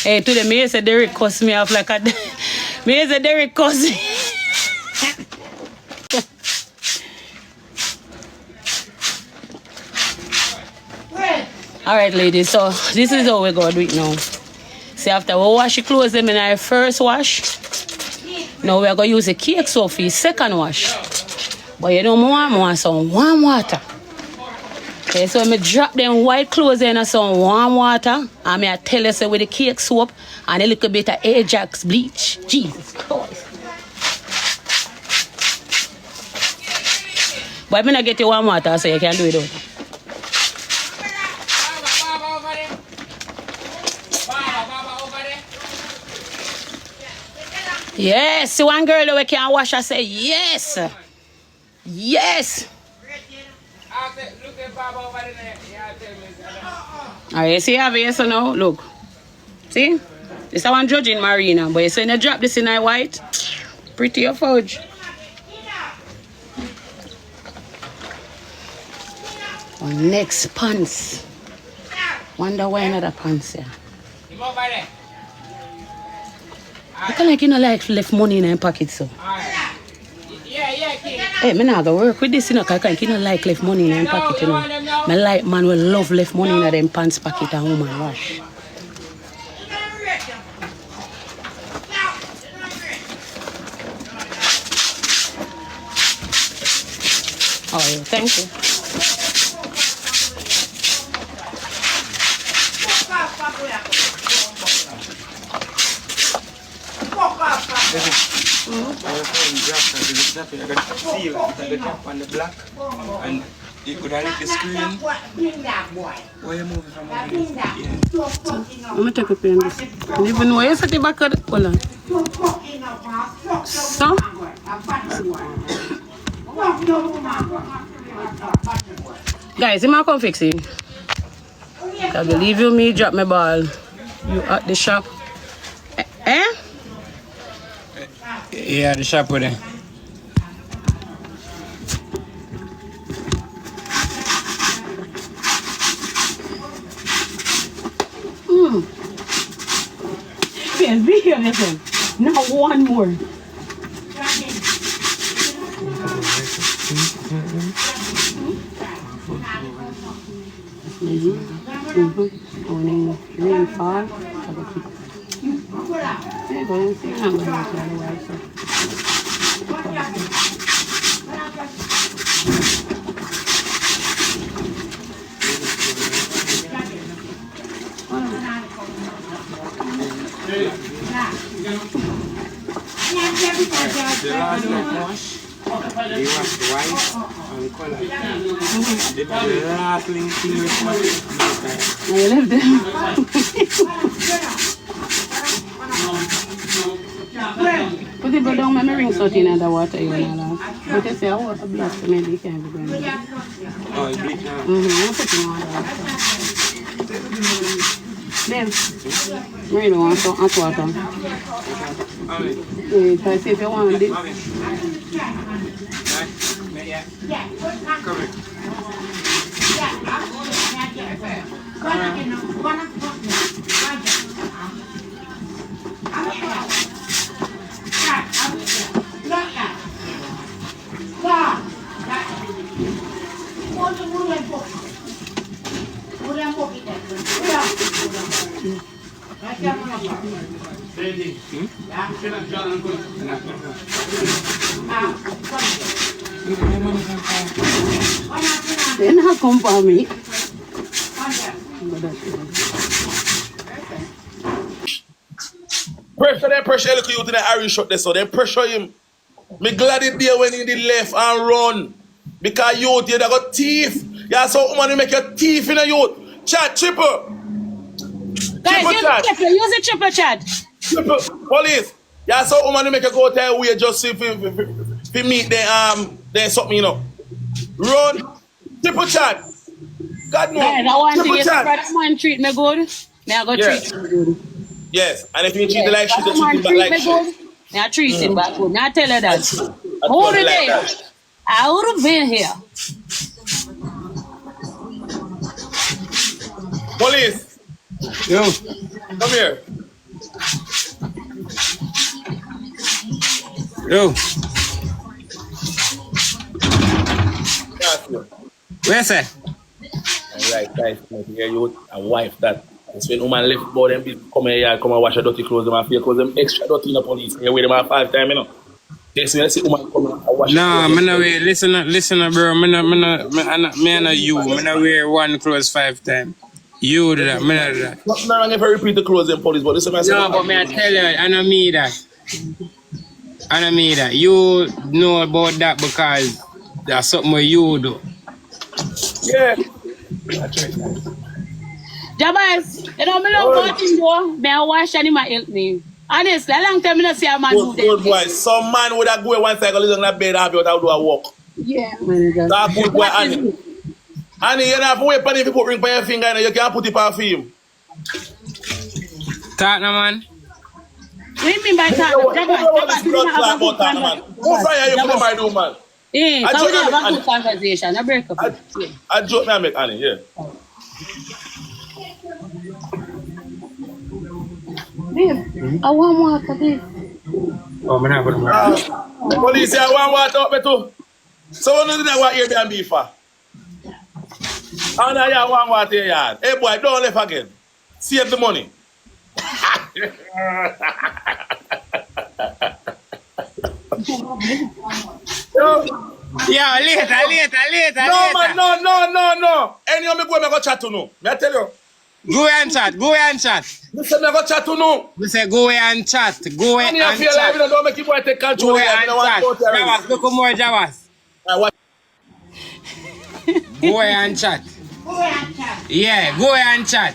Hey, today me say Derek cuss me off like a me say Derek cuss me. Alright ladies, so this is how we go do it now. See, after we wash the clothes them in our first wash, now we're going to use the cake soap for the second wash. But you know, I want some warm water. Okay, so I drop them white clothes in some warm water. And I tell you, so with the cake soap and a little bit of Ajax bleach. Jesus Christ. But I'm going to get you warm water so you can do it out. Yes, one girl that we can wash, I say yes. Yes. Alright, see how it is now? Look. See? This is one judging Marina. But you see when you drop this in a white, pretty of fudge. Next pants. Wonder why another pants here. I can like you know like left money in my pocket so. Hey, me not go work with this, you know, cause I can't like left money in my pocket, you know. My like man will love left money in them pants pocket and woman wash. Oh yeah, thank you. I got seal at the top on the black and you could have the screen. Why you moving from over there? Yeah. I'm gonna take a pen. I don't even know where you set the back of the hold on. So guys, you might come fix it. I believe you me drop my ball. You at the shop. Eh? Yeah, the shop with it. Yes, be here, listen. Now one more. Rainfall. The last wash, they wash the white and color. The last thing was I left them. Put it down, my ring salt in the water. You know, but you say I want a black, so maybe you can be going. oh, it's bleak now. I'm putting on the water. Then, really want some hot water. Wait, I see if you want it. Then how come for me? Pressure look you to the Irish shot there, so they pressure him. Me glad it there when he did left and run. Because youth, you got teeth. Yeah, so woman you make your teeth in a youth. Chat, triple. Guys, use the triple chat. Triple, police. Yeah, so woman you make you go tell we just see if meet they something, you know. Run. Triple chat. God no. Guys, I want to Triple get chat. man treat me good. Now I go Yes. treat you good. Yes, and if you treat the like shit, you Man treat it back like treat me shit. good. Now treat him back good. Now tell her that. That's Hold what it I like there. that. I would have been here. Police. Yo. Come here. Yo. That's you. Where's that? Right, guys, here you a wife that. It's when woman left board and come here, come and wash your dirty clothes, them and feel clothes, them extra dirty in the police. You wait them at 5 times, you know. Yes, when I see woman come and wash No, me no wear. Listen, bro. Me no you. Me no wear one clothes 5 times. You do that. Me no do that. Nothing wrong if I repeat the clothes in police, but listen, I say. No, but me I tell you, I don't mean that. I don't mean that. You know about that because that's something what you do. Yeah. Jabaz, you know, me love watching though. Me I wash and him a help me. Honestly, a long time I don't see a man do Good that. boy. Some man would have go one cycle, listen to that bed, have you without do a walk. Yeah, man. That good boy, Annie. Annie, you don't have to wait for him to put ring on your finger, and you can't put it on film. Talk no man. What do you mean by that? Jabaz, we don't have a good conversation. Who fire you put my do, man? Yeah, because we don't have a good conversation. A break up. I joke me and make Annie, yeah. Babe, I want water, babe. Oh, me not put my. Police say I want water up me too. So what do they want Airbnb for? And I want water in your yard. Hey boy, don't left again. Save the money. Yeah, later. No man, no. Any of me go chat to no. Me I tell you. Go and chat. Listen, me go chat to no. We say go and chat. Go And and you feel like chat. you don't make people take control. Go of it. I and don't want chat. to go there. Jawas, look more Jawas. What? Go and chat. Yeah, go and chat.